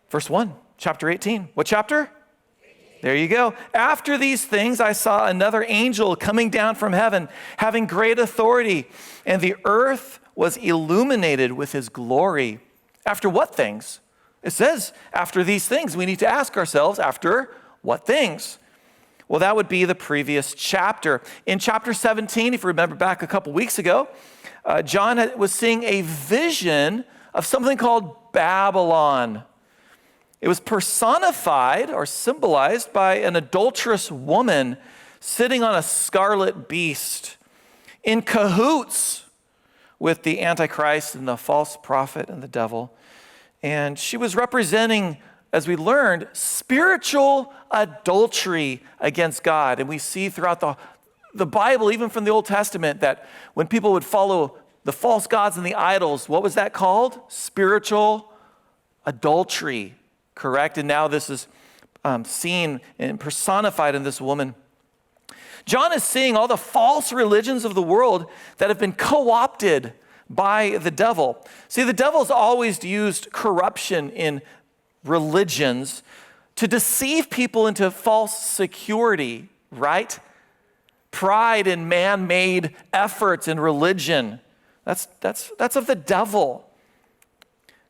Verse 1, chapter 18. What chapter? There you go. After these things, I saw another angel coming down from heaven, having great authority, and the earth was illuminated with his glory. After what things? It says, after these things. We need to ask ourselves, after what things? Well, that would be the previous chapter. In chapter 17, if you remember back a couple weeks ago, John was seeing a vision of something called Babylon. It was personified or symbolized by an adulterous woman sitting on a scarlet beast in cahoots with the Antichrist and the false prophet and the devil. And she was representing, as we learned, spiritual adultery against God. And we see throughout the Bible, even from the Old Testament, that when people would follow the false gods and the idols, what was that called? Spiritual adultery, correct? And now this is seen and personified in this woman. John is seeing all the false religions of the world that have been co-opted by the devil. See, the devil's always used corruption in religions to deceive people into false security, right? Pride in man-made efforts in religion. That's of the devil.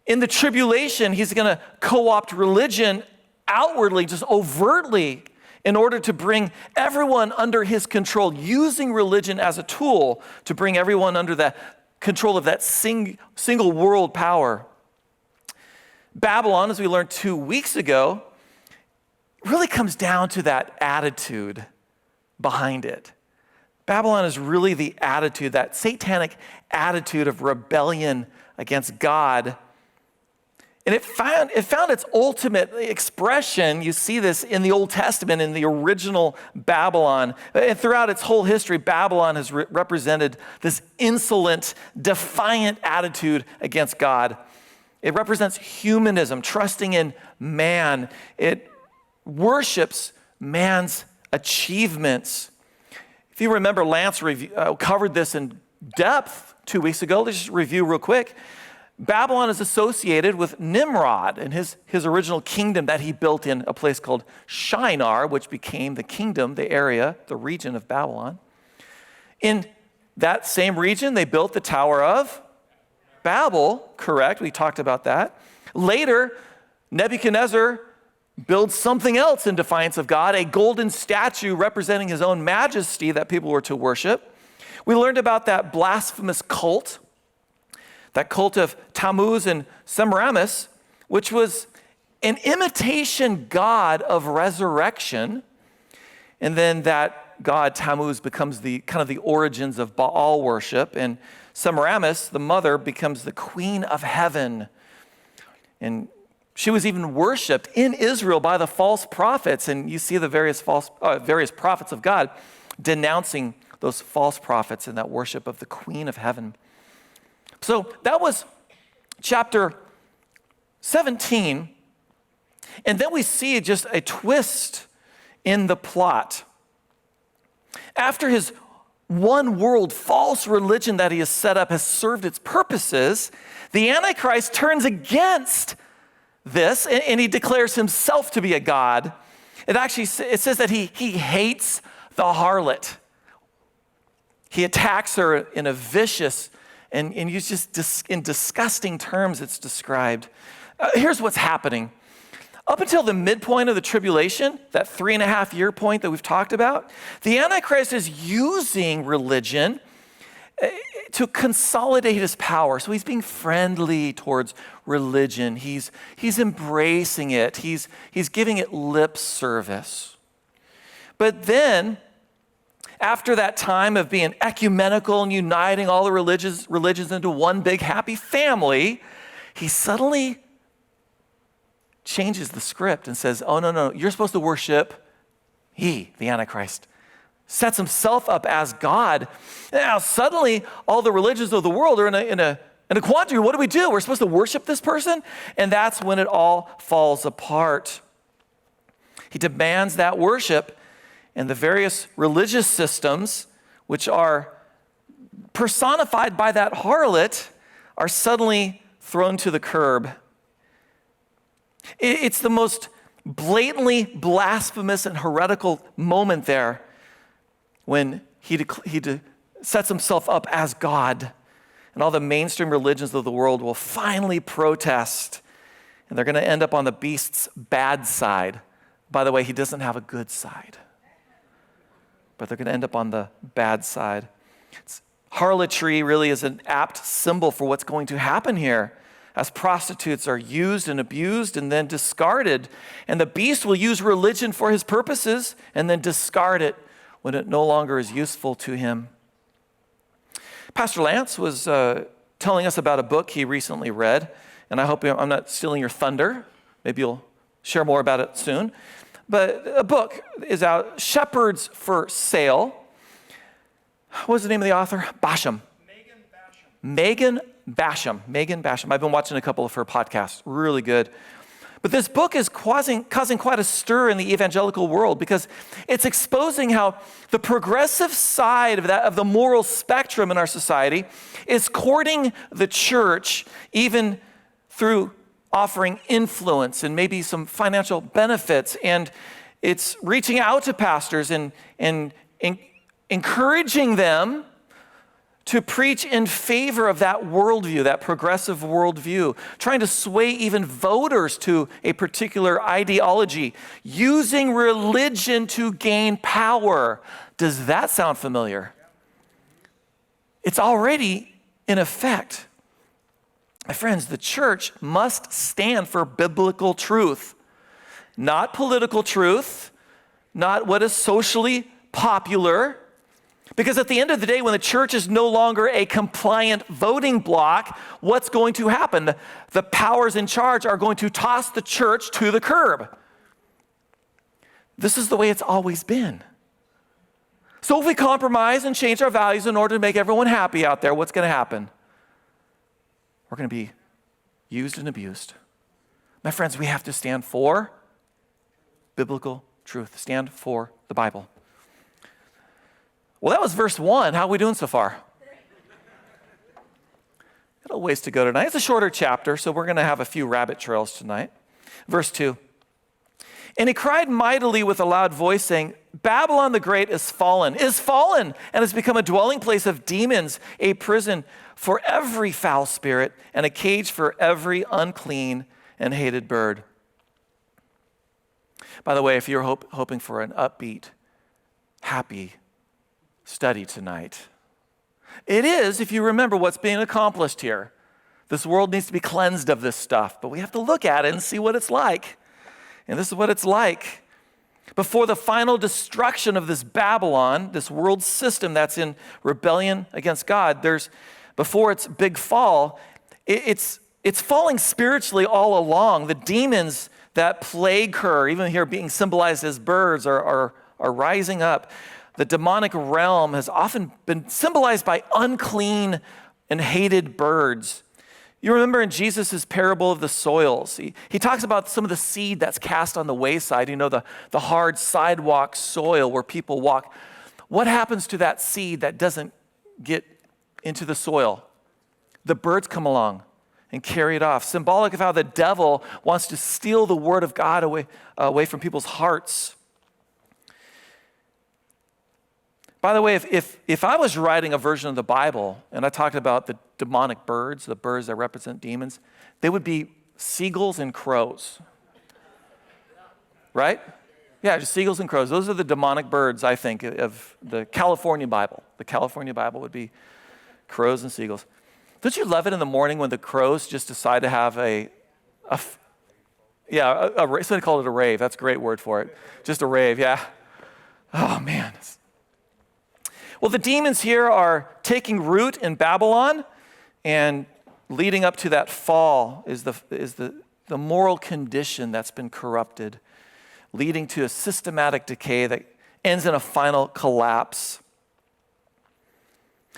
In the tribulation, he's going to co-opt religion outwardly, just overtly, in order to bring everyone under his control, using religion as a tool to bring everyone under the control of that single world power. Babylon, as we learned 2 weeks ago, really comes down to that attitude behind it. Babylon is really the attitude, that satanic attitude of rebellion against God. And it found its ultimate expression. You see this in the Old Testament, in the original Babylon. And throughout its whole history, Babylon has represented this insolent, defiant attitude against God. It represents humanism, trusting in man. It worships man's achievements. If you remember, Lance covered this in depth 2 weeks ago. Let's just review real quick. Babylon is associated with Nimrod and his original kingdom that he built in a place called Shinar, which became the kingdom, the area, the region of Babylon. In that same region, they built the Tower of Babel, correct? We talked about that. Later, Nebuchadnezzar builds something else in defiance of God, a golden statue representing his own majesty that people were to worship. We learned about that blasphemous cult, that cult of Tammuz and Semiramis, which was an imitation god of resurrection. And then that god Tammuz becomes the kind of the origins of Baal worship. And Semiramis, the mother, becomes the queen of heaven. And she was even worshipped in Israel by the false prophets. And you see the various prophets of God denouncing those false prophets and that worship of the queen of heaven. So that was chapter 17. And then we see just a twist in the plot. After his one world false religion that he has set up has served its purposes, the Antichrist turns against this and he declares himself to be a god. It says that he hates the harlot. He attacks her in a vicious and in disgusting terms it's described. Here's what's happening. Up until the midpoint of the tribulation, that 3.5 year point that we've talked about, the Antichrist is using religion to consolidate his power. So he's being friendly towards religion. He's embracing it. He's giving it lip service. But then, after that time of being ecumenical and uniting all the religions into one big happy family, he suddenly changes the script and says, oh, no, you're supposed to worship the Antichrist. Sets himself up as God. Now, suddenly, all the religions of the world are in a quandary. What do we do? We're supposed to worship this person? And that's when it all falls apart. He demands that worship, and the various religious systems, which are personified by that harlot, are suddenly thrown to the curb. It's the most blatantly blasphemous and heretical moment there when he sets himself up as God. And all the mainstream religions of the world will finally protest. And they're going to end up on the beast's bad side. By the way, he doesn't have a good side. But they're going to end up on the bad side. Harlotry really is an apt symbol for what's going to happen here, as prostitutes are used and abused and then discarded. And the beast will use religion for his purposes and then discard it when it no longer is useful to him. Pastor Lance was telling us about a book he recently read, and I hope I'm not stealing your thunder. Maybe you'll share more about it soon. But a book is out, Shepherds for Sale. What was the name of the author? Basham. Megan Basham. I've been watching a couple of her podcasts. Really good. But this book is causing quite a stir in the evangelical world because it's exposing how the progressive side of the moral spectrum in our society is courting the church, even through offering influence and maybe some financial benefits. And it's reaching out to pastors and encouraging them to preach in favor of that worldview, that progressive worldview, trying to sway even voters to a particular ideology, using religion to gain power. Does that sound familiar? It's already in effect. My friends, the church must stand for biblical truth, not political truth, not what is socially popular. Because at the end of the day, when the church is no longer a compliant voting bloc, what's going to happen? The powers in charge are going to toss the church to the curb. This is the way it's always been. So if we compromise and change our values in order to make everyone happy out there, what's going to happen? We're going to be used and abused. My friends, we have to stand for biblical truth. Stand for the Bible. Well, that was verse 1. How are we doing so far? Got a ways to go tonight. It's a shorter chapter, so we're going to have a few rabbit trails tonight. Verse 2. And he cried mightily with a loud voice, saying, Babylon the Great is fallen, and has become a dwelling place of demons, a prison for every foul spirit, and a cage for every unclean and hated bird. By the way, if you're hoping for an upbeat, happy study tonight, it is, if you remember what's being accomplished here. This world needs to be cleansed of this stuff, but we have to look at it and see what it's like. And this is what it's like. Before the final destruction of this Babylon, this world system that's in rebellion against God, before its big fall, it's falling spiritually all along. The demons that plague her, even here being symbolized as birds, are rising up. The demonic realm has often been symbolized by unclean and hated birds. You remember in Jesus' parable of the soils, he talks about some of the seed that's cast on the wayside, the hard sidewalk soil where people walk. What happens to that seed that doesn't get into the soil? The birds come along and carry it off. Symbolic of how the devil wants to steal the word of God away from people's hearts. By the way, if I was writing a version of the Bible and I talked about the demonic birds, the birds that represent demons, they would be seagulls and crows. Right? Yeah, just seagulls and crows. Those are the demonic birds, I think, of the California Bible. The California Bible would be crows and seagulls. Don't you love it in the morning when the crows just decide to have somebody called it a rave. That's a great word for it. Just a rave, yeah. Oh, man. Well, the demons here are taking root in Babylon, and leading up to that fall is the moral condition that's been corrupted, leading to a systematic decay that ends in a final collapse.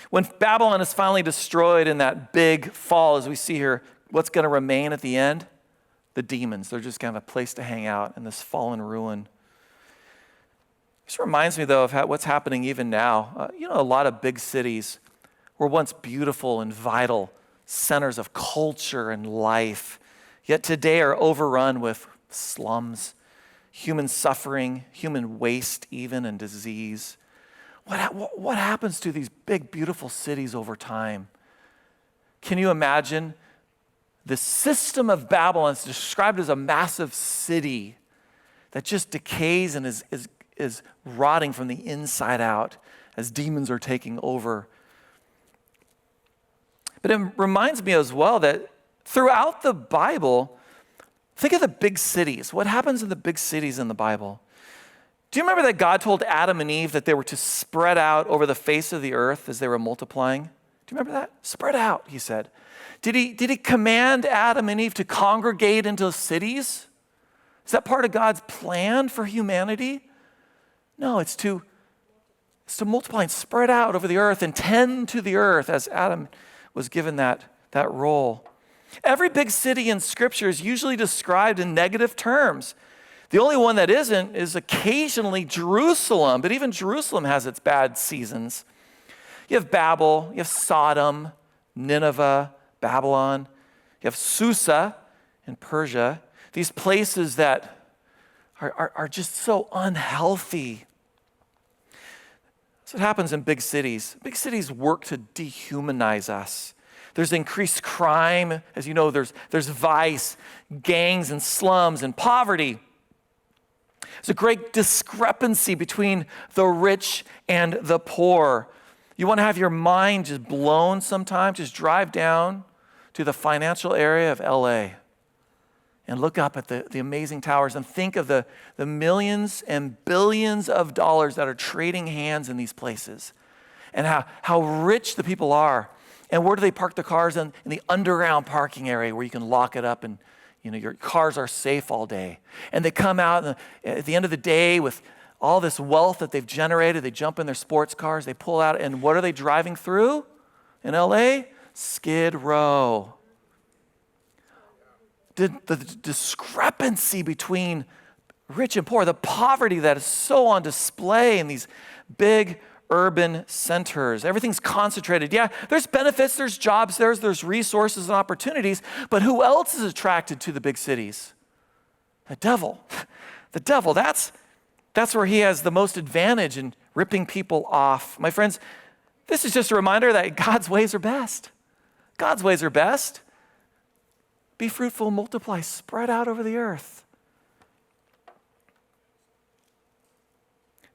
When Babylon is finally destroyed in that big fall, as we see here, what's going to remain at the end? The demons. They're just kind of a place to hang out in this fallen ruin. This reminds me, though, of what's happening even now. A lot of big cities were once beautiful and vital centers of culture and life. yet today are overrun with slums, human suffering, human waste even, and disease. What happens to these big, beautiful cities over time? Can you imagine? The system of Babylon is described as a massive city that just decays and is rotting from the inside out as demons are taking over. But it reminds me as well that throughout the Bible, think of the big cities. What happens in the big cities in the Bible? Do you remember that God told Adam and Eve that they were to spread out over the face of the earth as they were multiplying? Do you remember that? Spread out, he said. Did he command Adam and Eve to congregate into cities? Is that part of God's plan for humanity? No, it's to multiply and spread out over the earth and tend to the earth as Adam was given that role. Every big city in Scripture is usually described in negative terms. The only one that isn't is occasionally Jerusalem, but even Jerusalem has its bad seasons. You have Babel, you have Sodom, Nineveh, Babylon. You have Susa in Persia. These places that are just so unhealthy. That's what happens in big cities. Big cities work to dehumanize us. There's increased crime. As you know, there's vice, gangs and slums and poverty. There's a great discrepancy between the rich and the poor. You want to have your mind just blown sometimes? Just drive down to the financial area of LA and look up at the amazing towers and think of the millions and billions of dollars that are trading hands in these places and how rich the people are. And where do they park the cars? In the underground parking area where you can lock it up and your cars are safe all day. And they come out at the end of the day with all this wealth that they've generated. They jump in their sports cars, they pull out, and what are they driving through in LA? Skid Row. The discrepancy between rich and poor, the poverty that is so on display in these big urban centers. Everything's concentrated. Yeah, there's benefits, there's jobs, there's resources and opportunities, but who else is attracted to the big cities? The devil. The devil, that's where he has the most advantage in ripping people off. My friends, this is just a reminder that God's ways are best. God's ways are best. Be fruitful, multiply, spread out over the earth.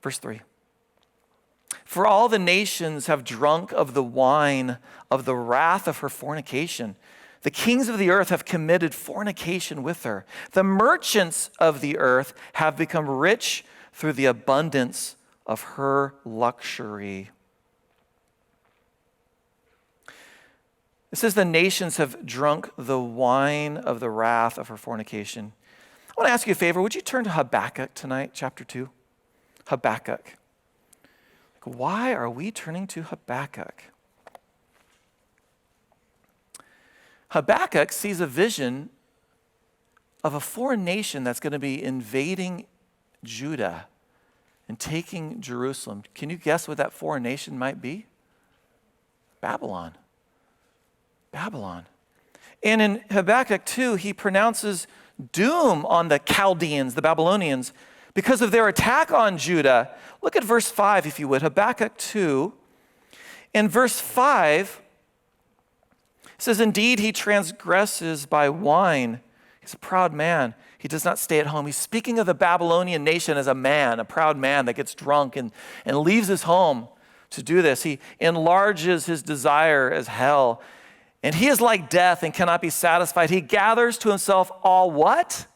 Verse 3. For all the nations have drunk of the wine of the wrath of her fornication. The kings of the earth have committed fornication with her. The merchants of the earth have become rich through the abundance of her luxury. It says the nations have drunk the wine of the wrath of her fornication. I want to ask you a favor. Would you turn to Habakkuk tonight, chapter 2? Habakkuk. Why are we turning to Habakkuk? Habakkuk sees a vision of a foreign nation that's going to be invading Judah and taking Jerusalem. Can you guess what that foreign nation might be? Babylon. Babylon. And in Habakkuk 2, he pronounces doom on the Chaldeans, the Babylonians, because of their attack on Judah. Look at verse 5, if you would. Habakkuk 2. In verse 5, it says, indeed, he transgresses by wine. He's a proud man. He does not stay at home. He's speaking of the Babylonian nation as a man, a proud man that gets drunk and leaves his home to do this. He enlarges his desire as hell. And he is like death and cannot be satisfied. He gathers to himself all what?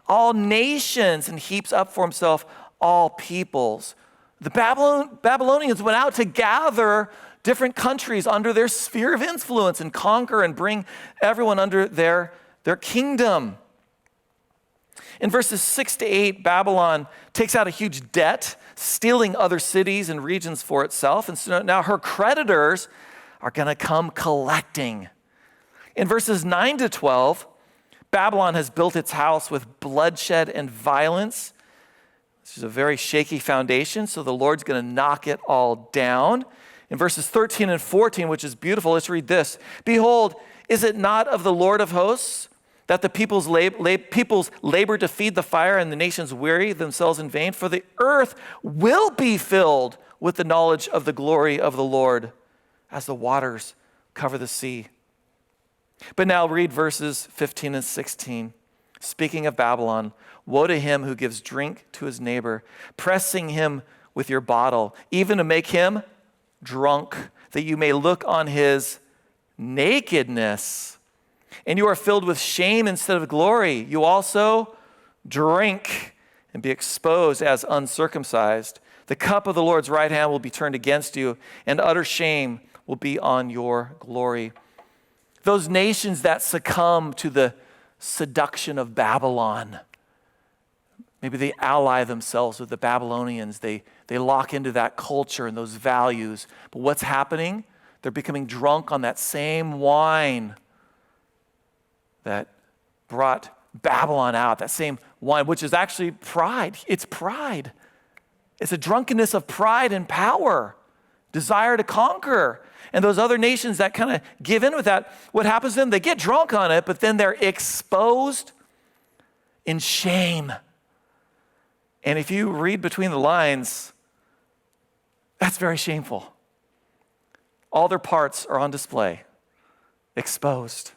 All nations, and heaps up for himself all peoples. The Babylonians went out to gather different countries under their sphere of influence and conquer and bring everyone under their kingdom. In verses 6 to 8, Babylon takes out a huge debt, stealing other cities and regions for itself. And so now her creditors are going to come collecting. In verses 9 to 12, Babylon has built its house with bloodshed and violence. This is a very shaky foundation, so the Lord's going to knock it all down. In verses 13 and 14, which is beautiful, let's read this. Behold, is it not of the Lord of hosts that the peoples labor to feed the fire and the nations weary themselves in vain, for the earth will be filled with the knowledge of the glory of the Lord as the waters cover the sea. But now read verses 15 and 16. Speaking of Babylon, woe to him who gives drink to his neighbor, pressing him with your bottle, even to make him drunk, that you may look on his nakedness. And you are filled with shame instead of glory. You also drink and be exposed as uncircumcised. The cup of the Lord's right hand will be turned against you, and utter shame will be on your glory. Those nations that succumb to the seduction of Babylon, maybe they ally themselves with the Babylonians. They lock into that culture and those values. But what's happening? They're becoming drunk on that same wine that brought Babylon out, that same wine, which is actually pride. It's pride. It's a drunkenness of pride and power, desire to conquer. And those other nations that kind of give in with that, what happens to them? They get drunk on it, but then they're exposed in shame. And if you read between the lines, that's very shameful. All their parts are on display, exposed.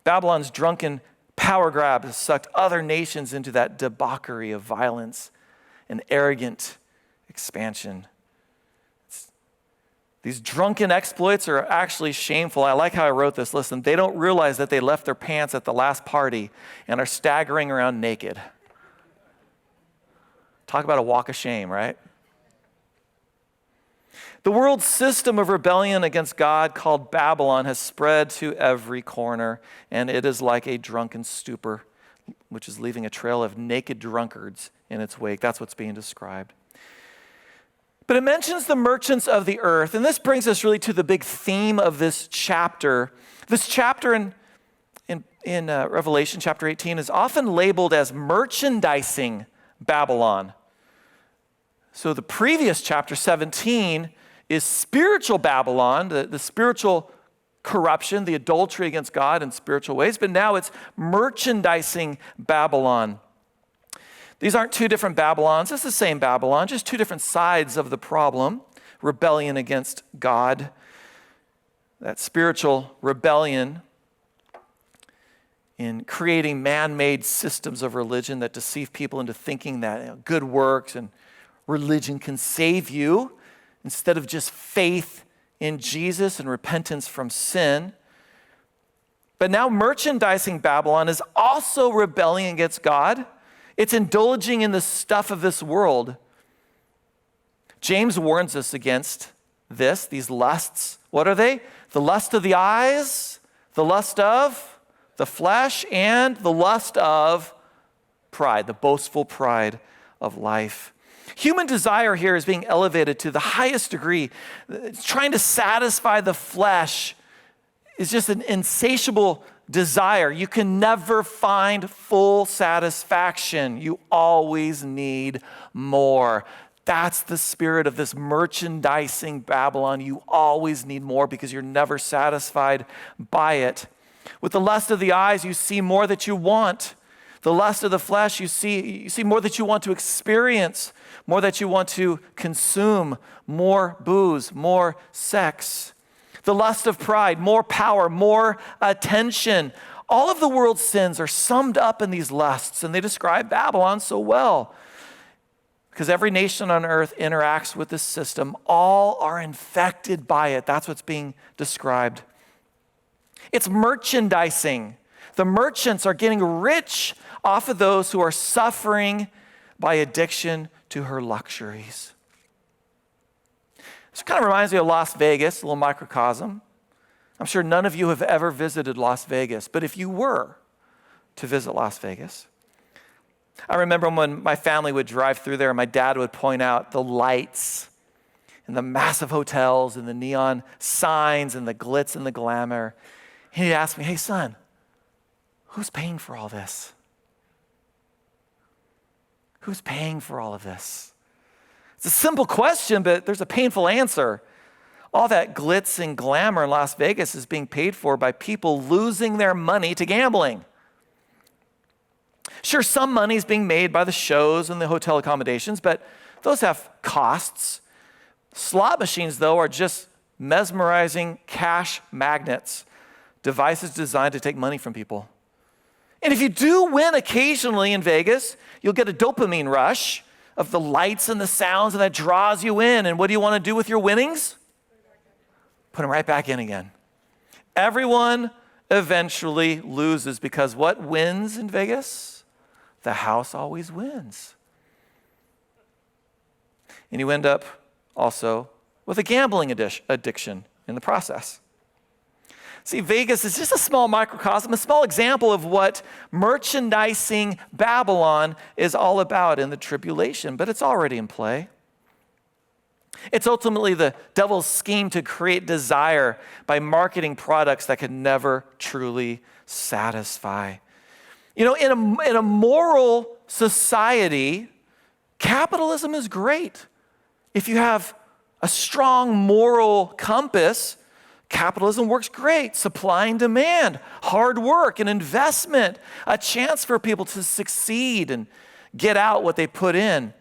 Babylon's drunken power grab has sucked other nations into that debauchery of violence and arrogant expansion. These drunken exploits are actually shameful. I like how I wrote this. Listen, they don't realize that they left their pants at the last party and are staggering around naked. Talk about a walk of shame, right? The world's system of rebellion against God called Babylon has spread to every corner, and it is like a drunken stupor, which is leaving a trail of naked drunkards in its wake. That's what's being described. But it mentions the merchants of the earth, and this brings us really to the big theme of this chapter. This chapter in Revelation chapter 18 is often labeled as merchandising Babylon. So the previous chapter 17 is spiritual Babylon, the spiritual corruption, the adultery against God in spiritual ways, but now it's merchandising Babylon. These aren't two different Babylons. It's the same Babylon, just two different sides of the problem. Rebellion against God. That spiritual rebellion in creating man-made systems of religion that deceive people into thinking that good works and religion can save you instead of just faith in Jesus and repentance from sin. But now merchandising Babylon is also rebelling against God. It's indulging in the stuff of this world. James warns us against this, these lusts. What are they? The lust of the eyes, the lust of the flesh, and the lust of pride, the boastful pride of life. Human desire here is being elevated to the highest degree. It's trying to satisfy the flesh is just an insatiable desire. You can never find full satisfaction. You always need more. That's the spirit of this merchandising Babylon. You always need more because you're never satisfied by it. With the lust of the eyes, you see more that you want. The lust of the flesh, you see more that you want to experience, more that you want to consume, more booze, more sex. The lust of pride, more power, more attention. All of the world's sins are summed up in these lusts, and they describe Babylon so well. Because every nation on earth interacts with this system. All are infected by it. That's what's being described. It's merchandising. The merchants are getting rich off of those who are suffering by addiction to her luxuries. This kind of reminds me of Las Vegas, a little microcosm. I'm sure none of you have ever visited Las Vegas, but if you were to visit Las Vegas, I remember when my family would drive through there, my dad would point out the lights and the massive hotels and the neon signs and the glitz and the glamour. He'd ask me, hey son, who's paying for all this? Who's paying for all of this? It's a simple question, but there's a painful answer. All that glitz and glamour in Las Vegas is being paid for by people losing their money to gambling. Sure, some money is being made by the shows and the hotel accommodations, but those have costs. Slot machines, though, are just mesmerizing cash magnets, devices designed to take money from people. And if you do win occasionally in Vegas, you'll get a dopamine rush of the lights and the sounds, and that draws you in. And what do you want to do with your winnings? Put them right back in again. Everyone eventually loses because what wins in Vegas? The house always wins. And you end up also with a gambling addiction in the process. See, Vegas is just a small microcosm, a small example of what merchandising Babylon is all about in the tribulation, but it's already in play. It's ultimately the devil's scheme to create desire by marketing products that can never truly satisfy. You know, in a moral society, capitalism is great. If you have a strong moral compass, capitalism works great. Supply and demand, hard work and investment, a chance for people to succeed and get out what they put in.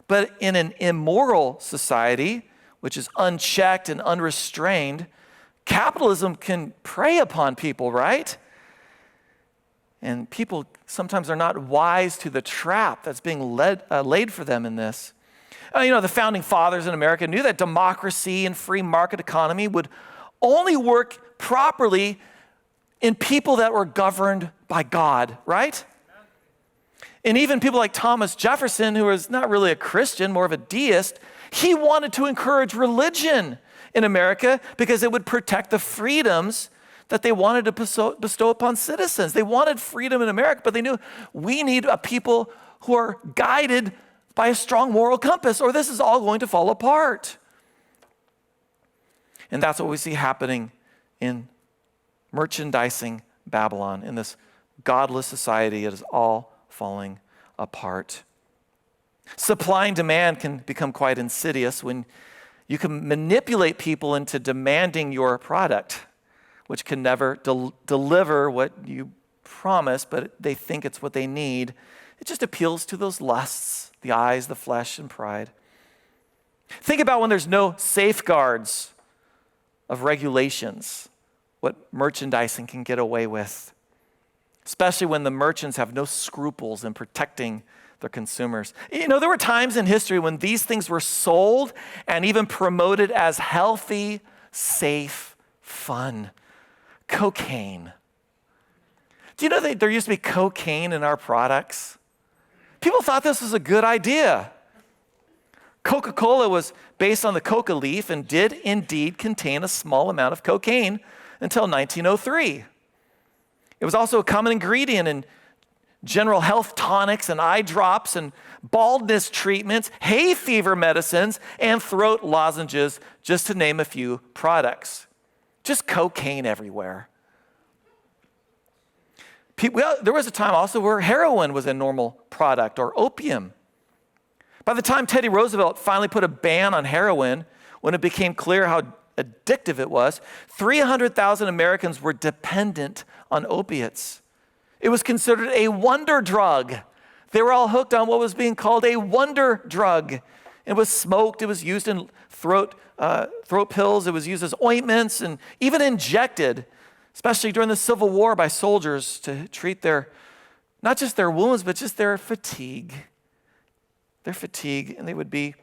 But in an immoral society, which is unchecked and unrestrained, capitalism can prey upon people, right? And people sometimes are not wise to the trap that's being laid for them in this. The founding fathers in America knew that democracy and free market economy would only work properly in people that were governed by God, right? And even people like Thomas Jefferson, who was not really a Christian, more of a deist, he wanted to encourage religion in America because it would protect the freedoms that they wanted to bestow upon citizens. They wanted freedom in America, but they knew we need a people who are guided by a strong moral compass, or this is all going to fall apart. And that's what we see happening in merchandising Babylon, in this godless society. It is all falling apart. Supply and demand can become quite insidious when you can manipulate people into demanding your product, which can never deliver what you promise, but they think it's what they need. It just appeals to those lusts, the eyes, the flesh, and pride. Think about when there's no safeguards of regulations, what merchandising can get away with, especially when the merchants have no scruples in protecting their consumers. There were times in history when these things were sold and even promoted as healthy, safe fun. Cocaine. Do you know that there used to be cocaine in our products? People thought this was a good idea. Coca-Cola was based on the coca leaf and did indeed contain a small amount of cocaine until 1903. It was also a common ingredient in general health tonics and eye drops and baldness treatments, hay fever medicines, and throat lozenges, just to name a few products. Just cocaine everywhere. There was a time also where heroin was a normal product, or opium. By the time Teddy Roosevelt finally put a ban on heroin, when it became clear how addictive it was, 300,000 Americans were dependent on opiates. It was considered a wonder drug. They were all hooked on what was being called a wonder drug. It was smoked, it was used in throat pills, it was used as ointments, and even injected, especially during the Civil War, by soldiers to treat not just their wounds, but just their fatigue. And they would be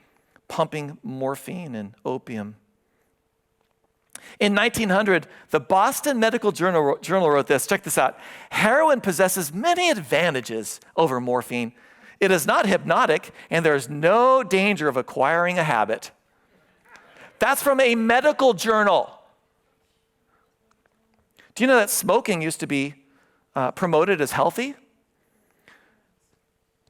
pumping morphine and opium. In 1900, the Boston Medical Journal wrote this. Check this out. Heroin possesses many advantages over morphine. It is not hypnotic, and there is no danger of acquiring a habit. That's from a medical journal. Do you know that smoking used to be promoted as healthy?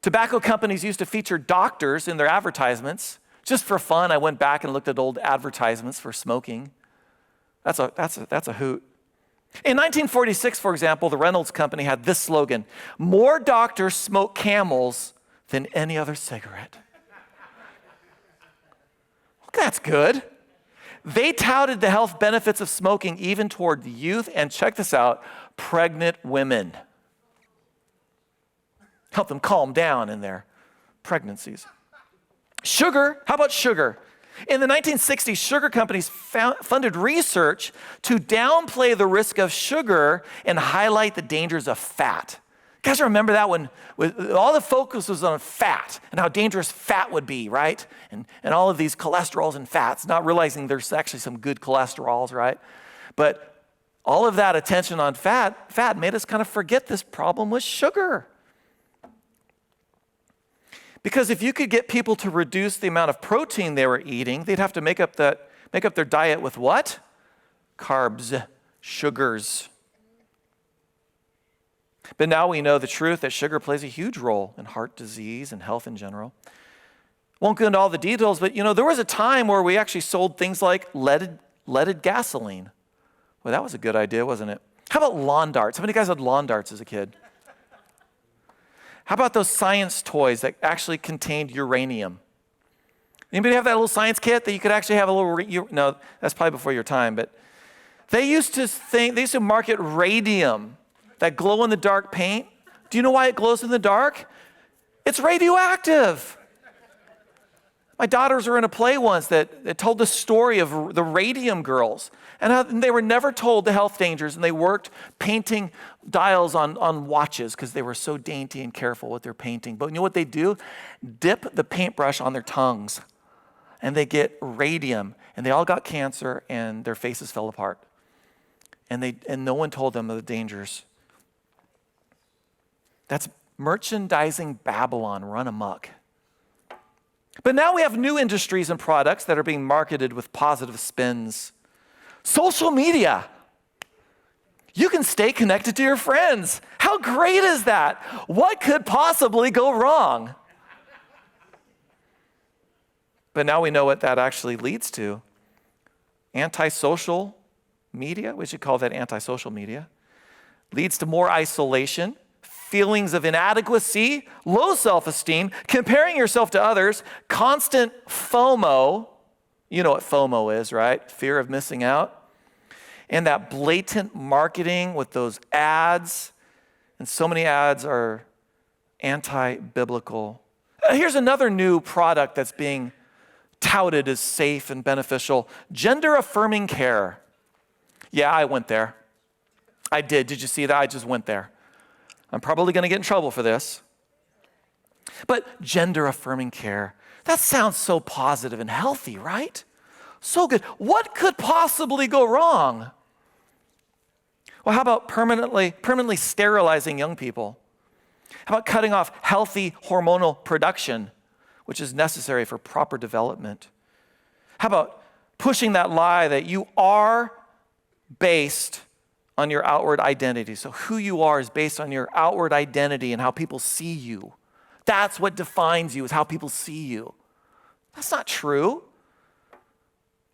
Tobacco companies used to feature doctors in their advertisements. Just for fun, I went back and looked at old advertisements for smoking. That's a hoot. In 1946, for example, the Reynolds Company had this slogan: "More doctors smoke Camels than any other cigarette." That's good. They touted the health benefits of smoking even toward youth, and check this out, pregnant women. Help them calm down in their pregnancies. Sugar, how about sugar? In the 1960s, sugar companies funded research to downplay the risk of sugar and highlight the dangers of fat. You guys remember that when all the focus was on fat and how dangerous fat would be, right? And all of these cholesterols and fats, not realizing there's actually some good cholesterols, right? But all of that attention on fat made us kind of forget this problem with sugar. Because if you could get people to reduce the amount of protein they were eating, they'd have to make up their diet with what? Carbs, sugars. But now we know the truth that sugar plays a huge role in heart disease and health in general. Won't go into all the details, but there was a time where we actually sold things like leaded gasoline. Well, that was a good idea, wasn't it? How about lawn darts? How many guys had lawn darts as a kid? How about those science toys that actually contained uranium? Anybody have that little science kit that you could actually have a little, no, that's probably before your time, but they used to market radium, that glow in the dark paint. Do you know why it glows in the dark? It's radioactive. My daughters were in a play once that told the story of the radium girls and how they were never told the health dangers, and they worked painting dials on watches because they were so dainty and careful with their painting. But you know what they do? Dip the paintbrush on their tongues and they get radium, and they all got cancer and their faces fell apart. And no one told them of the dangers. That's merchandising Babylon run amok. But now we have new industries and products that are being marketed with positive spins. Social media. You can stay connected to your friends. How great is that? What could possibly go wrong? But now we know what that actually leads to. Antisocial media, we should call that antisocial media, leads to more isolation, feelings of inadequacy, low self-esteem, comparing yourself to others, constant FOMO. You know what FOMO is, right? Fear of missing out. And that blatant marketing with those ads. And so many ads are anti-biblical. Here's another new product that's being touted as safe and beneficial. Gender-affirming care. Yeah, I went there. I did. Did you see that? I just went there. I'm probably going to get in trouble for this. But gender-affirming care, that sounds so positive and healthy, right? So good. What could possibly go wrong? Well, how about permanently sterilizing young people? How about cutting off healthy hormonal production, which is necessary for proper development? How about pushing that lie that you are based on your outward identity? So who you are is based on your outward identity and how people see you. That's what defines you, is how people see you. That's not true.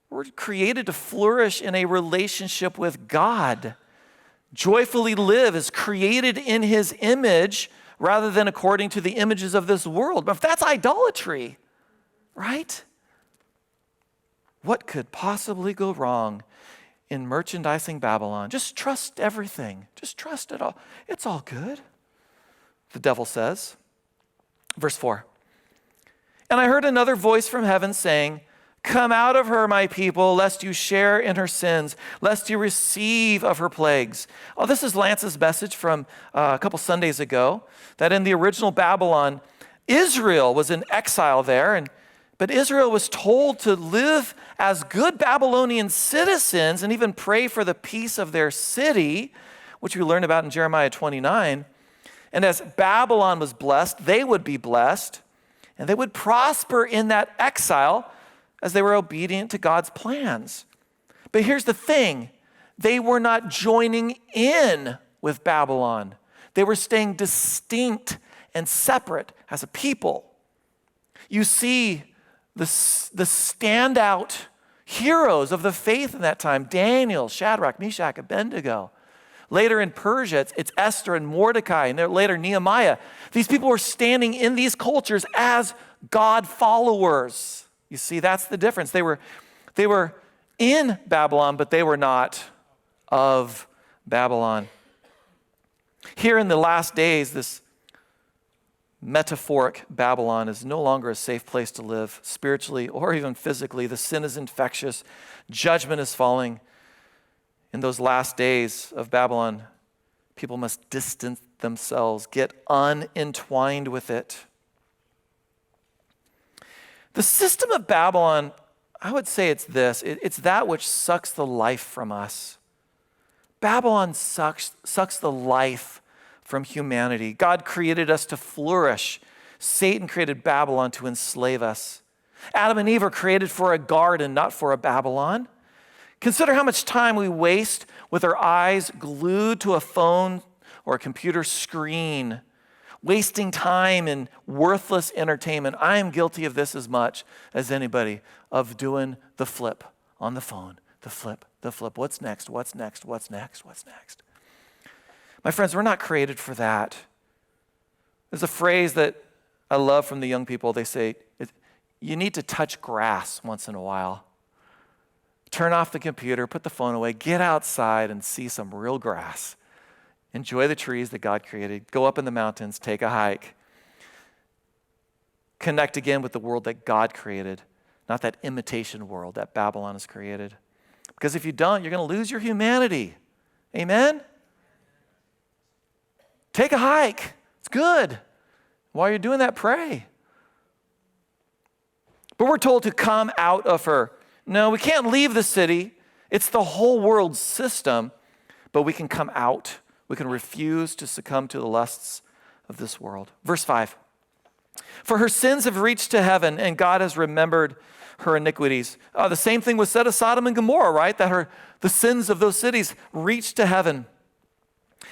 We're created to flourish in a relationship with God. Joyfully live as created in his image rather than according to the images of this world. But if that's idolatry, right? What could possibly go wrong in merchandising Babylon? Just trust everything. Just trust it all. It's all good, the devil says. Verse 4. And I heard another voice from heaven saying, "Come out of her, my people, lest you share in her sins, lest you receive of her plagues." Oh, this is Lance's message from a couple Sundays ago, that in the original Babylon, Israel was in exile there, but Israel was told to live as good Babylonian citizens and even pray for the peace of their city, which we learn about in Jeremiah 29. And as Babylon was blessed, they would be blessed, and they would prosper in that exile as they were obedient to God's plans. But here's the thing. They were not joining in with Babylon. They were staying distinct and separate as a people. You see the standout heroes of the faith in that time: Daniel, Shadrach, Meshach, Abednego. Later in Persia, it's Esther and Mordecai, and later Nehemiah. These people were standing in these cultures as God followers. You see, that's the difference. They were in Babylon, but they were not of Babylon. Here in the last days, this metaphoric Babylon is no longer a safe place to live spiritually or even physically. The sin is infectious. Judgment is falling. In those last days of Babylon, people must distance themselves, get unentwined with it. The system of Babylon, I would say it's this. It's that which sucks the life from us. Babylon sucks the life from humanity. God created us to flourish. Satan created Babylon to enslave us. Adam and Eve are created for a garden, not for a Babylon. Consider how much time we waste with our eyes glued to a phone or a computer screen, wasting time in worthless entertainment. I am guilty of this as much as anybody, of doing the flip on the phone. The flip. What's next? What's next? What's next? What's next? My friends, we're not created for that. There's a phrase that I love from the young people. They say, you need to touch grass once in a while. Turn off the computer, put the phone away, get outside and see some real grass. Enjoy the trees that God created. Go up in the mountains, take a hike. Connect again with the world that God created, not that imitation world that Babylon has created. Because if you don't, you're going to lose your humanity. Amen? Take a hike. It's good. While you're doing that, pray. But we're told to come out of her. No, we can't leave the city. It's the whole world's system, but we can come out. We can refuse to succumb to the lusts of this world. Verse 5. For her sins have reached to heaven, and God has remembered her iniquities. The same thing was said of Sodom and Gomorrah, right? That the sins of those cities reached to heaven.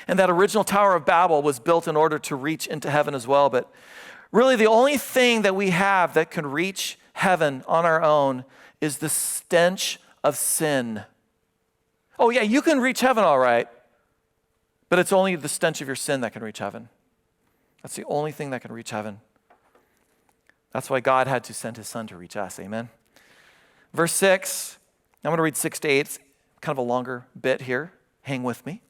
And that original Tower of Babel was built in order to reach into heaven as well. But really the only thing that we have that can reach heaven on our own is the stench of sin. Oh yeah, you can reach heaven all right, but it's only the stench of your sin that can reach heaven. That's the only thing that can reach heaven. That's why God had to send his son to reach us, amen? Verse 6, I'm going to read 6 to 8. It's kind of a longer bit here. Hang with me.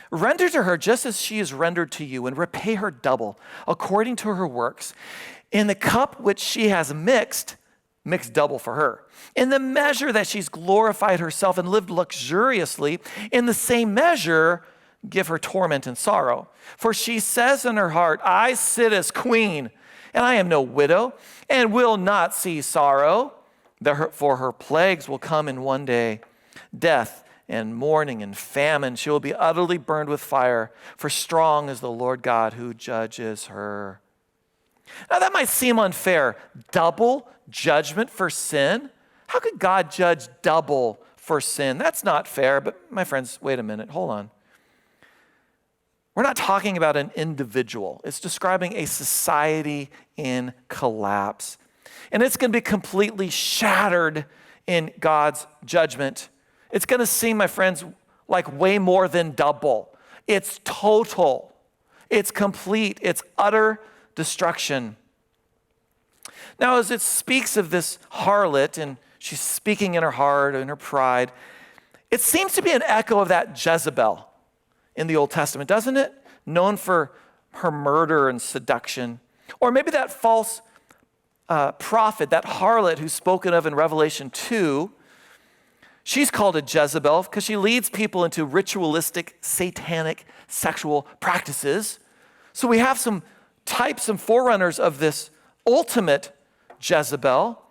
Render to her just as she is rendered to you, and repay her double, according to her works. In the cup which she has mix double for her. In the measure that she's glorified herself and lived luxuriously, in the same measure, give her torment and sorrow. For she says in her heart, I sit as queen, and I am no widow, and will not see sorrow. For her plagues will come in one day, death and mourning and famine. She will be utterly burned with fire, for strong is the Lord God who judges her. Now that might seem unfair. Double judgment for sin? How could God judge double for sin? That's not fair. But my friends, wait a minute, hold on. We're not talking about an individual. It's describing a society in collapse. And it's going to be completely shattered in God's judgment. It's going to seem, my friends, like way more than double. It's total. It's complete. It's utter destruction. Now, as it speaks of this harlot, and she's speaking in her heart and her pride, it seems to be an echo of that Jezebel in the Old Testament, doesn't it? Known for her murder and seduction. Or maybe that false prophet, that harlot who's spoken of in Revelation 2, she's called a Jezebel because she leads people into ritualistic, satanic, sexual practices. So we have some types, some forerunners of this ultimate Jezebel.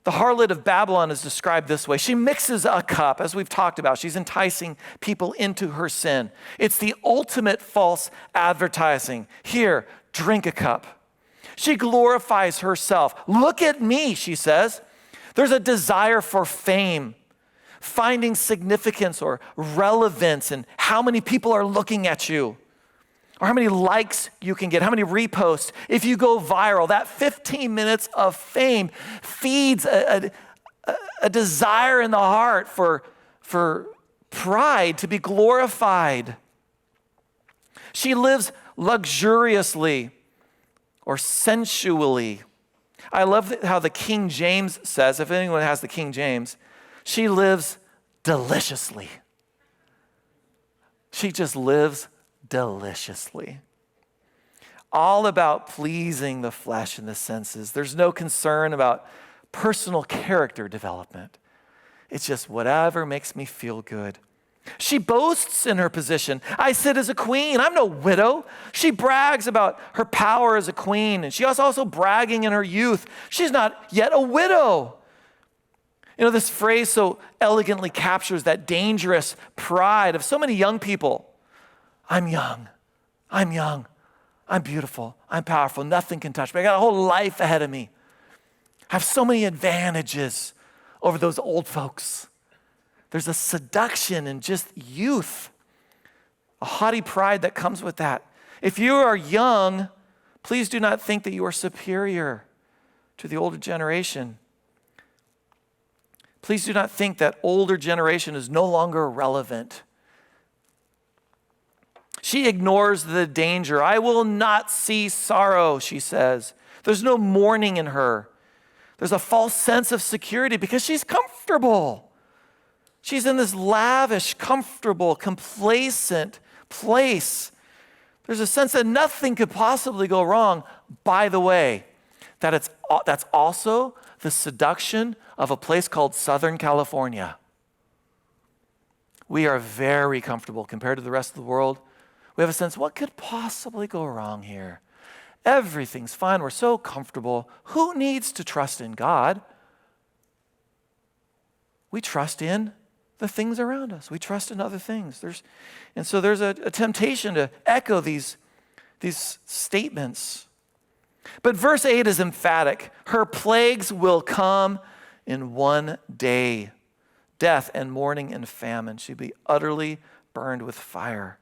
The harlot of Babylon is described this way. She mixes a cup, as we've talked about. She's enticing people into her sin. It's the ultimate false advertising. Here, drink a cup. She glorifies herself. Look at me, she says. There's a desire for fame, finding significance or relevance in how many people are looking at you, or how many likes you can get, how many reposts. If you go viral, that 15 minutes of fame feeds a desire in the heart for pride to be glorified. She lives luxuriously or sensually. I love how the King James says, if anyone has the King James, She lives deliciously. She just lives deliciously. All about pleasing the flesh and the senses. There's no concern about personal character development. It's just whatever makes me feel good. She boasts in her position. I sit as a queen. I'm no widow. She brags about her power as a queen, and she is also bragging in her youth. She's not yet a widow. You know, this phrase so elegantly captures that dangerous pride of so many young people. I'm young. I'm young. I'm beautiful. I'm powerful. Nothing can touch me. I got a whole life ahead of me. I have so many advantages over those old folks. There's a seduction in just youth, a haughty pride that comes with that. If you are young, please do not think that you are superior to the older generation. Please do not think that older generation is no longer relevant. She ignores the danger. I will not see sorrow, she says. There's no mourning in her. There's a false sense of security because she's comfortable. She's in this lavish, comfortable, complacent place. There's a sense that nothing could possibly go wrong. By the way, that's also the seduction of a place called Southern California. We are very comfortable compared to the rest of the world. We have a sense, what could possibly go wrong here? Everything's fine. We're so comfortable. Who needs to trust in God? We trust in the things around us. We trust in other things. There's a temptation to echo these statements. But verse 8 is emphatic. Her plagues will come in one day. Death and mourning and famine. She'll be utterly burned with fire.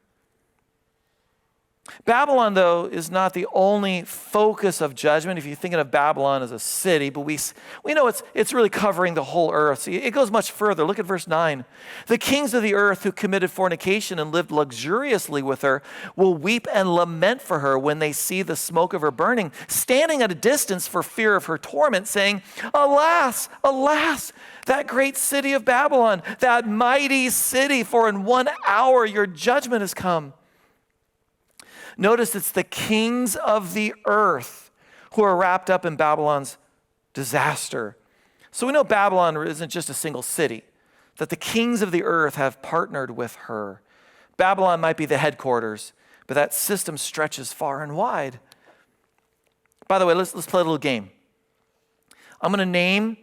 Babylon, though, is not the only focus of judgment. If you're thinking of Babylon as a city, but we know it's really covering the whole earth. See, it goes much further. Look at verse 9. The kings of the earth who committed fornication and lived luxuriously with her will weep and lament for her when they see the smoke of her burning, standing at a distance for fear of her torment, saying, alas, alas, that great city of Babylon, that mighty city, for in 1 hour your judgment has come. Notice it's the kings of the earth who are wrapped up in Babylon's disaster. So we know Babylon isn't just a single city, that the kings of the earth have partnered with her. Babylon might be the headquarters, but that system stretches far and wide. By the way, let's play a little game. I'm going to name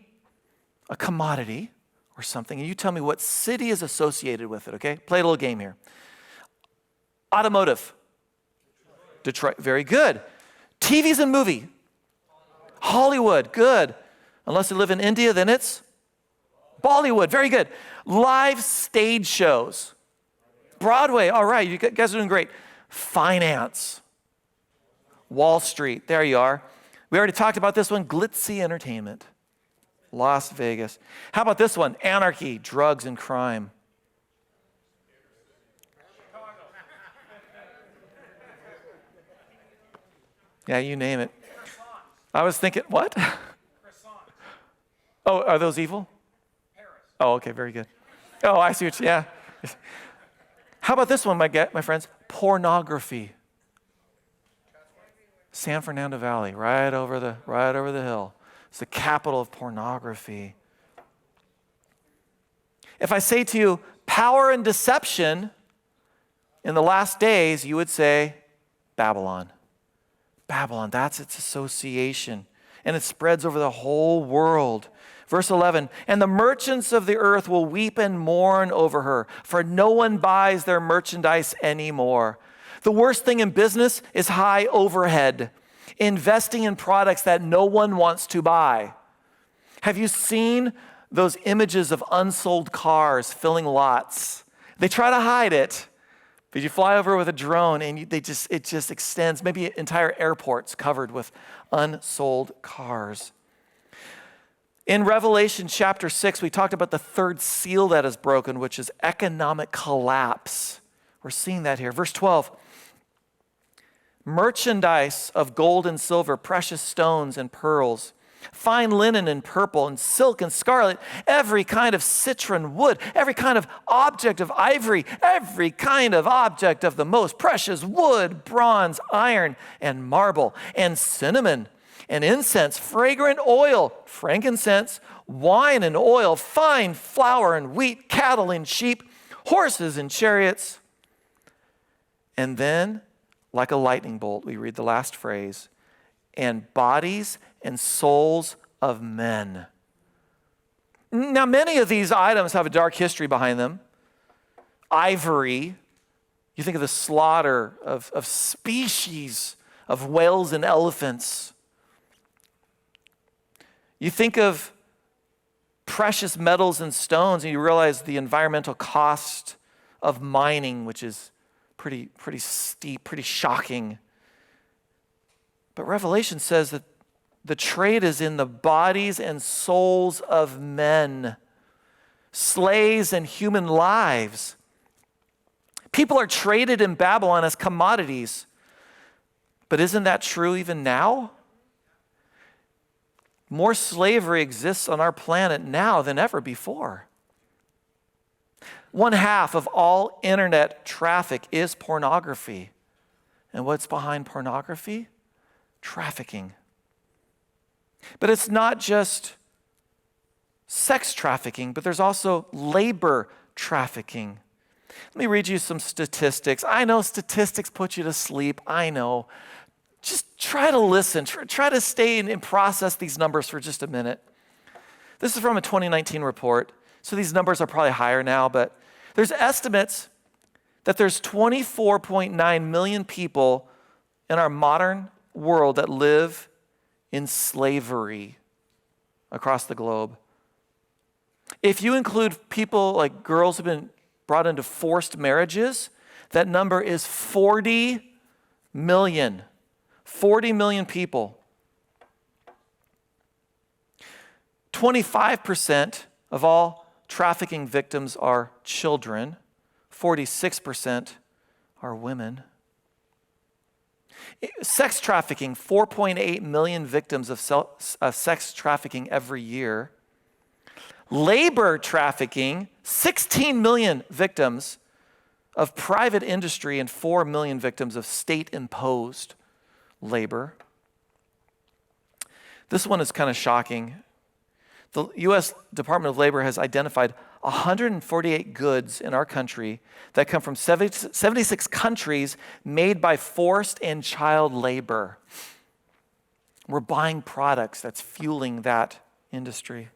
a commodity or something, and you tell me what city is associated with it, okay? Play a little game here. Automotive. Detroit, very good. TVs and movie. Hollywood, good. Unless you live in India, then it's Bollywood, very good. Live stage shows. Broadway, all right, you guys are doing great. Finance. Wall Street, there you are. We already talked about this one, glitzy entertainment. Las Vegas. How about this one? Anarchy, drugs, and crime. Yeah, you name it. I was thinking, what? Oh, are those evil? Oh, okay, very good. Oh, I see what yeah. How about this one, my friends? Pornography. San Fernando Valley, right over the hill. It's the capital of pornography. If I say to you, power and deception in the last days, you would say, Babylon. Babylon, that's its association. And it spreads over the whole world. Verse 11, and the merchants of the earth will weep and mourn over her, for no one buys their merchandise anymore. The worst thing in business is high overhead, investing in products that no one wants to buy. Have you seen those images of unsold cars filling lots? They try to hide it. But you fly over with a drone and it just extends, maybe entire airports covered with unsold cars. In Revelation chapter 6, we talked about the third seal that is broken, which is economic collapse. We're seeing that here. Verse 12, merchandise of gold and silver, precious stones and pearls, fine linen and purple and silk and scarlet, every kind of citron wood, every kind of object of ivory, every kind of object of the most precious wood, bronze, iron, and marble, and cinnamon and incense, fragrant oil, frankincense, wine and oil, fine flour and wheat, cattle and sheep, horses and chariots. And then, like a lightning bolt, we read the last phrase, and bodies and souls of men. Now, many of these items have a dark history behind them. Ivory, you think of the slaughter of species of whales and elephants. You think of precious metals and stones, and you realize the environmental cost of mining, which is pretty steep, pretty shocking. But Revelation says that the trade is in the bodies and souls of men, slaves and human lives. People are traded in Babylon as commodities. But isn't that true even now? More slavery exists on our planet now than ever before. 1/2 of all internet traffic is pornography. And what's behind pornography? Trafficking. But it's not just sex trafficking, but there's also labor trafficking. Let me read you some statistics. I know statistics put you to sleep. I know. Just try to listen. Try to stay and process these numbers for just a minute. This is from a 2019 report. So these numbers are probably higher now, but there's estimates that there's 24.9 million people in our modern world that live in slavery across the globe. If you include people like girls who've been brought into forced marriages, that number is 40 million. 40 million people. 25% of all trafficking victims are children. 46% are women. Sex trafficking, 4.8 million victims of sex trafficking every year. Labor trafficking, 16 million victims of private industry and 4 million victims of state-imposed labor. This one is kind of shocking. The U.S. Department of Labor has identified 148 goods in our country that come from 76 countries made by forced and child labor. We're buying products that's fueling that industry.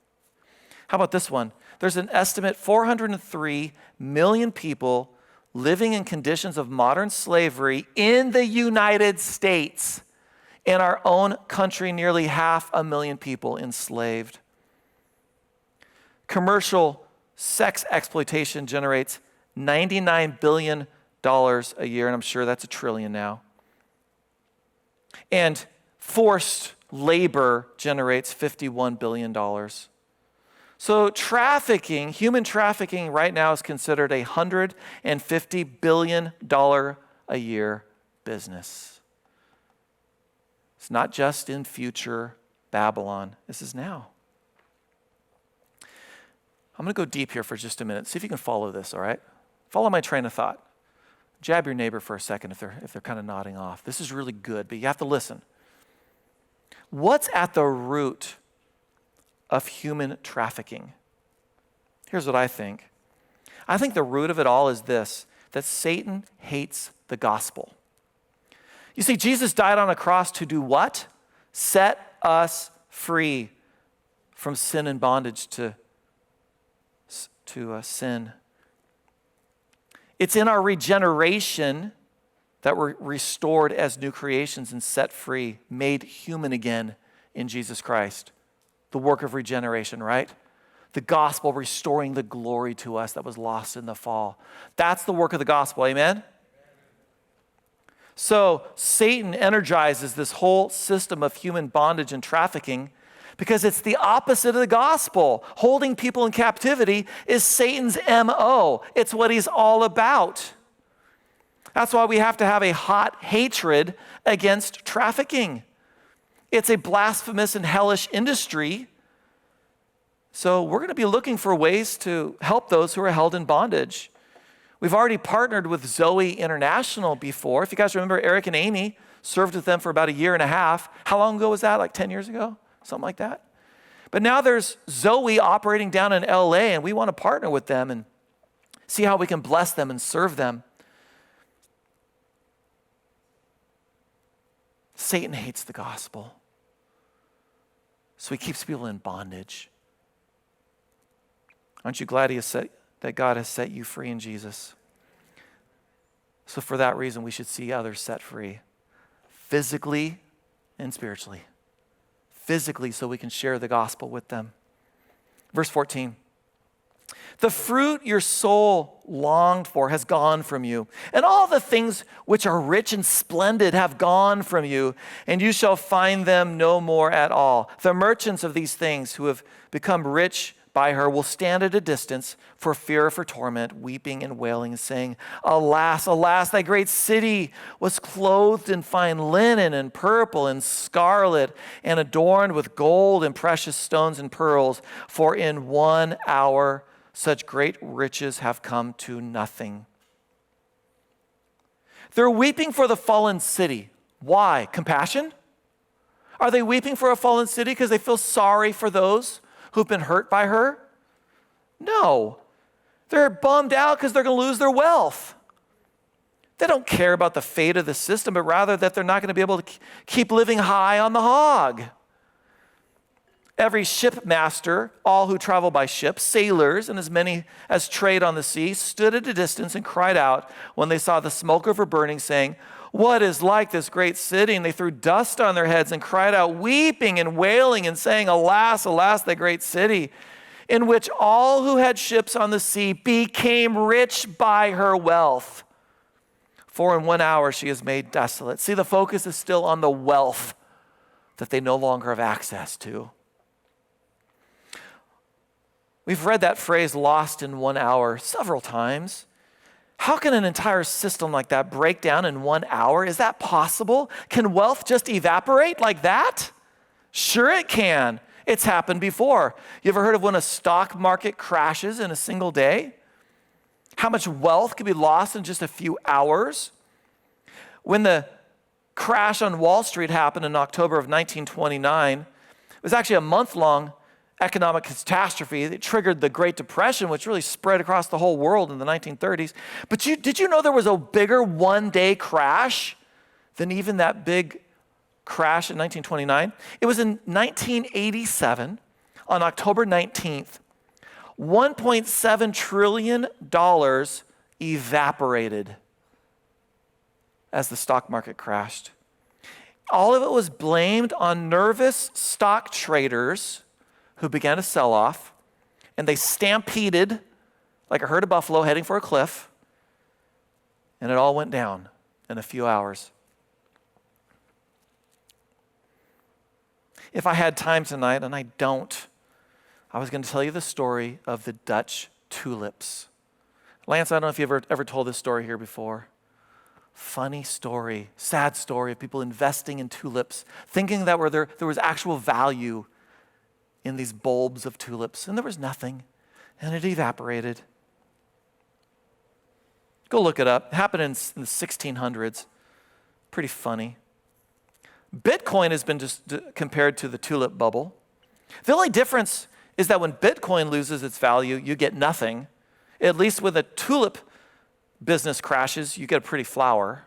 How about this one? There's an estimate 403 million people living in conditions of modern slavery in the United States. In our own country, nearly 500,000 people enslaved. Commercial sex exploitation generates $99 billion a year, and I'm sure that's $1 trillion now. And forced labor generates $51 billion. So trafficking, human trafficking right now is considered a $150 billion a year business. It's not just in future Babylon. This is now. I'm going to go deep here for just a minute. See if you can follow this, all right? Follow my train of thought. Jab your neighbor for a second if they're kind of nodding off. This is really good, but you have to listen. What's at the root of human trafficking? Here's what I think. I think the root of it all is this, that Satan hates the gospel. You see, Jesus died on a cross to do what? Set us free from sin and bondage to sin. It's in our regeneration that we're restored as new creations and set free, made human again in Jesus Christ. The work of regeneration, right? The gospel restoring the glory to us that was lost in the fall. That's the work of the gospel, amen? So Satan energizes this whole system of human bondage and trafficking because it's the opposite of the gospel. Holding people in captivity is Satan's MO. It's what he's all about. That's why we have to have a hot hatred against trafficking. It's a blasphemous and hellish industry. So we're going to be looking for ways to help those who are held in bondage. We've already partnered with Zoe International before. If you guys remember, Eric and Amy served with them for about 1.5 years. How long ago was that? Like 10 years ago? Something like that. But now there's Zoe operating down in LA, and we want to partner with them and see how we can bless them and serve them. Satan hates the gospel, so he keeps people in bondage. Aren't you glad that God has set you free in Jesus? So for that reason, we should see others set free, physically and spiritually. Physically, so we can share the gospel with them. Verse 14. The fruit your soul longed for has gone from you, and all the things which are rich and splendid have gone from you, and you shall find them no more at all. The merchants of these things who have become rich by her will stand at a distance for fear of her torment, weeping and wailing, and saying, Alas, alas, thy great city was clothed in fine linen and purple and scarlet and adorned with gold and precious stones and pearls, for in 1 hour such great riches have come to nothing. They're weeping for the fallen city. Why? Compassion? Are they weeping for a fallen city because they feel sorry for those who've been hurt by her? No. They're bummed out because they're going to lose their wealth. They don't care about the fate of the system, but rather that they're not going to be able to keep living high on the hog. Every shipmaster, all who travel by ship, sailors, and as many as trade on the sea, stood at a distance and cried out when they saw the smoke of her burning, saying, What is like this great city? And they threw dust on their heads and cried out, weeping and wailing and saying, Alas, alas, the great city, in which all who had ships on the sea became rich by her wealth. For in 1 hour she is made desolate. See, the focus is still on the wealth that they no longer have access to. We've read that phrase, lost in 1 hour, several times. How can an entire system like that break down in 1 hour? Is that possible? Can wealth just evaporate like that? Sure it can. It's happened before. You ever heard of when a stock market crashes in a single day? How much wealth can be lost in just a few hours? When the crash on Wall Street happened in October of 1929, it was actually a month-long economic catastrophe that triggered the Great Depression, which really spread across the whole world in the 1930s. But did you know there was a bigger one-day crash than even that big crash in 1929? It was in 1987, on October 19th, $1.7 trillion evaporated as the stock market crashed. All of it was blamed on nervous stock traders who began to sell off, and they stampeded like a herd of buffalo heading for a cliff, and it all went down in a few hours. If I had time tonight, and I don't, I was going to tell you the story of the Dutch tulips. Lance, I don't know if you've ever told this story here before. Funny story, sad story of people investing in tulips, thinking that there was actual value in these bulbs of tulips, and there was nothing, and it evaporated. Go look it up. It happened in the 1600s. Pretty funny. Bitcoin has been just compared to the tulip bubble. The only difference is that when Bitcoin loses its value, you get nothing. At least when the tulip business crashes, you get a pretty flower.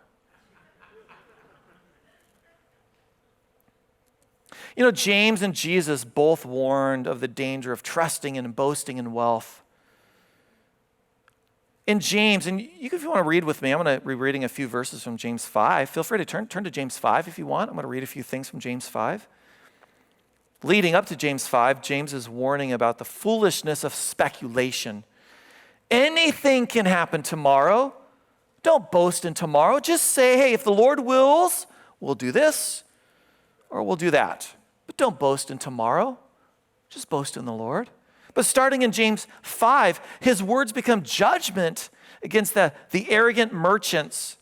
You know, James and Jesus both warned of the danger of trusting and boasting in wealth. In James, and if you want to read with me, I'm going to be reading a few verses from James 5. Feel free to turn to James 5 if you want. I'm going to read a few things from James 5. Leading up to James 5, James is warning about the foolishness of speculation. Anything can happen tomorrow. Don't boast in tomorrow. Just say, hey, if the Lord wills, we'll do this or we'll do that. But don't boast in tomorrow. Just boast in the Lord. But starting in James 5, his words become judgment against the arrogant merchants.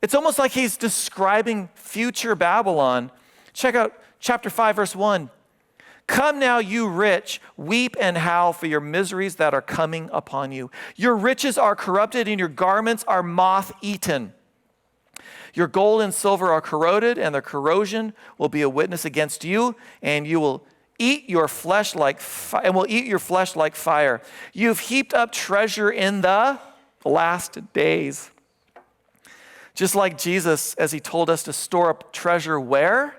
It's almost like he's describing future Babylon. Check out Chapter 5, verse 1. Come now, you rich, weep and howl for your miseries that are coming upon you. Your riches are corrupted and your garments are moth-eaten. Your gold and silver are corroded, and their corrosion will be a witness against you, and you will eat your flesh like fire. You've heaped up treasure in the last days. Just like Jesus, as he told us to store up treasure where?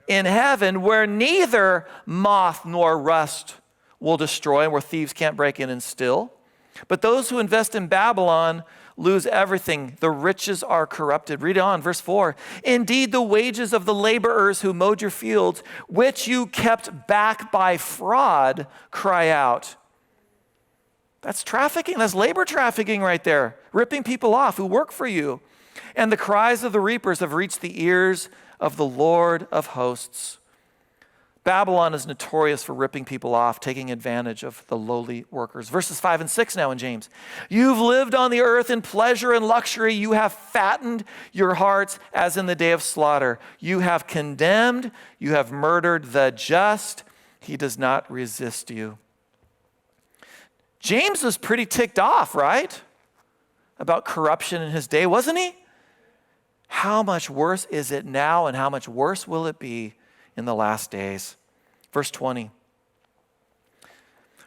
In heaven, where neither moth nor rust will destroy, and where thieves can't break in and steal. But those who invest in Babylon lose everything. The riches are corrupted. Read on, verse 4. Indeed, the wages of the laborers who mowed your fields, which you kept back by fraud, cry out. That's trafficking. That's labor trafficking right there. Ripping people off who work for you. And the cries of the reapers have reached the ears of the Lord of hosts. Babylon is notorious for ripping people off, taking advantage of the lowly workers. Verses 5 and 6 now in James. You've lived on the earth in pleasure and luxury. You have fattened your hearts as in the day of slaughter. You have condemned, you have murdered the just. He does not resist you. James was pretty ticked off, right? About corruption in his day, wasn't he? How much worse is it now, and how much worse will it be in the last days? Verse 20.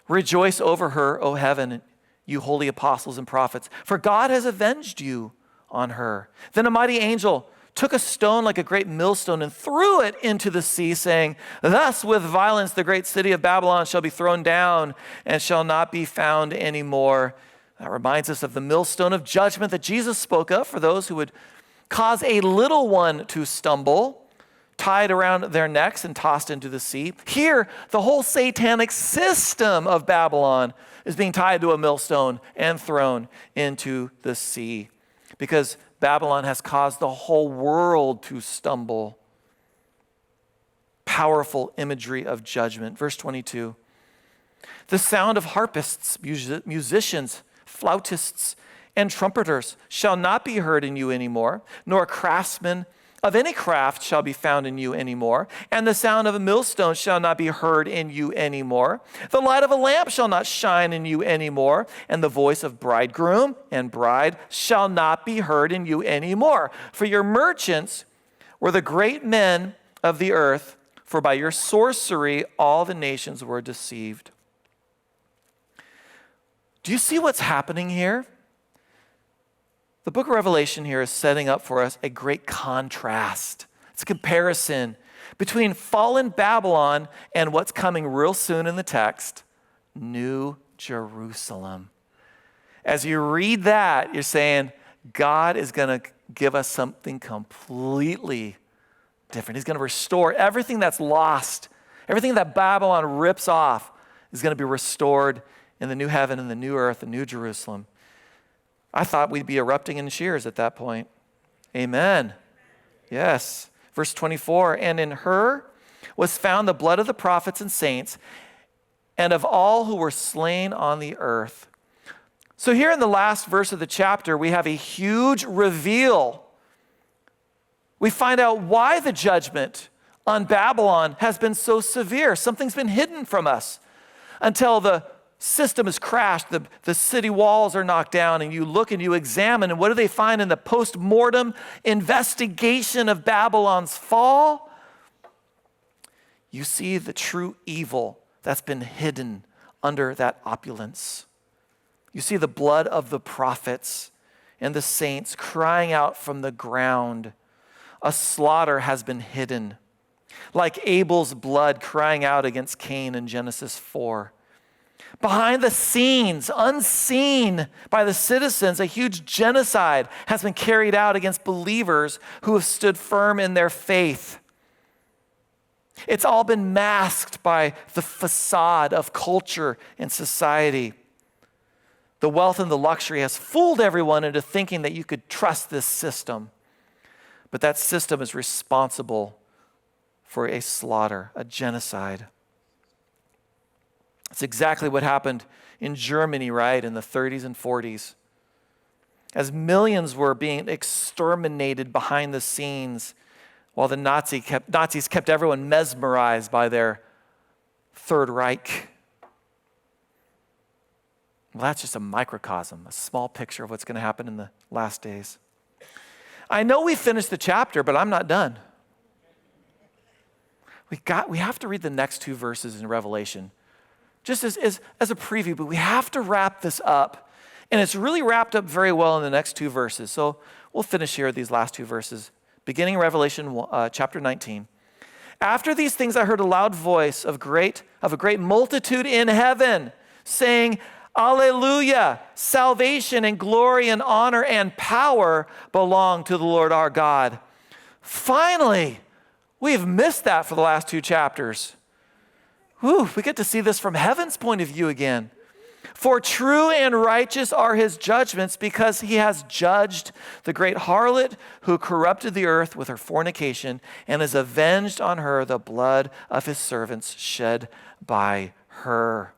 Rejoice over her, O heaven, you holy apostles and prophets, for God has avenged you on her. Then a mighty angel took a stone like a great millstone and threw it into the sea, saying, thus with violence the great city of Babylon shall be thrown down and shall not be found anymore. That reminds us of the millstone of judgment that Jesus spoke of for those who would cause a little one to stumble, tied around their necks and tossed into the sea. Here, the whole satanic system of Babylon is being tied to a millstone and thrown into the sea because Babylon has caused the whole world to stumble. Powerful imagery of judgment. Verse 22. The sound of harpists, musicians, flautists, and trumpeters shall not be heard in you anymore, nor craftsmen of any craft shall be found in you anymore, and the sound of a millstone shall not be heard in you anymore. The light of a lamp shall not shine in you anymore, and the voice of bridegroom and bride shall not be heard in you anymore. For your merchants were the great men of the earth, for by your sorcery all the nations were deceived. Do you see what's happening here? The book of Revelation here is setting up for us a great contrast. It's a comparison between fallen Babylon and what's coming real soon in the text, New Jerusalem. As you read that, you're saying, God is going to give us something completely different. He's going to restore everything that's lost. Everything that Babylon rips off is going to be restored in the new heaven and the new earth, the new Jerusalem. I thought we'd be erupting in cheers at that point. Amen. Yes. Verse 24, and in her was found the blood of the prophets and saints and of all who were slain on the earth. So here in the last verse of the chapter, we have a huge reveal. We find out why the judgment on Babylon has been so severe. Something's been hidden from us until the system has crashed, the city walls are knocked down, and you look and you examine, and what do they find in the post-mortem investigation of Babylon's fall? You see the true evil that's been hidden under that opulence. You see the blood of the prophets and the saints crying out from the ground. A slaughter has been hidden, like Abel's blood crying out against Cain in Genesis 4. Behind the scenes, unseen by the citizens, a huge genocide has been carried out against believers who have stood firm in their faith. It's all been masked by the facade of culture and society. The wealth and the luxury has fooled everyone into thinking that you could trust this system. But that system is responsible for a slaughter, a genocide. It's exactly what happened in Germany, right, in the 30s and 40s. As millions were being exterminated behind the scenes, while the Nazis kept everyone mesmerized by their Third Reich. Well, that's just a microcosm, a small picture of what's going to happen in the last days. I know we finished the chapter, but I'm not done. We have to read the next 2 verses in Revelation, just as a preview, but we have to wrap this up. And it's really wrapped up very well in the next 2 verses. So we'll finish here these last 2 verses, beginning Revelation chapter 19. After these things, I heard a loud voice of a great multitude in heaven saying, Alleluia! Salvation and glory and honor and power belong to the Lord our God. Finally, we've missed that for the last 2 chapters. Whew, we get to see this from heaven's point of view again. For true and righteous are his judgments, because he has judged the great harlot who corrupted the earth with her fornication and has avenged on her the blood of his servants shed by her.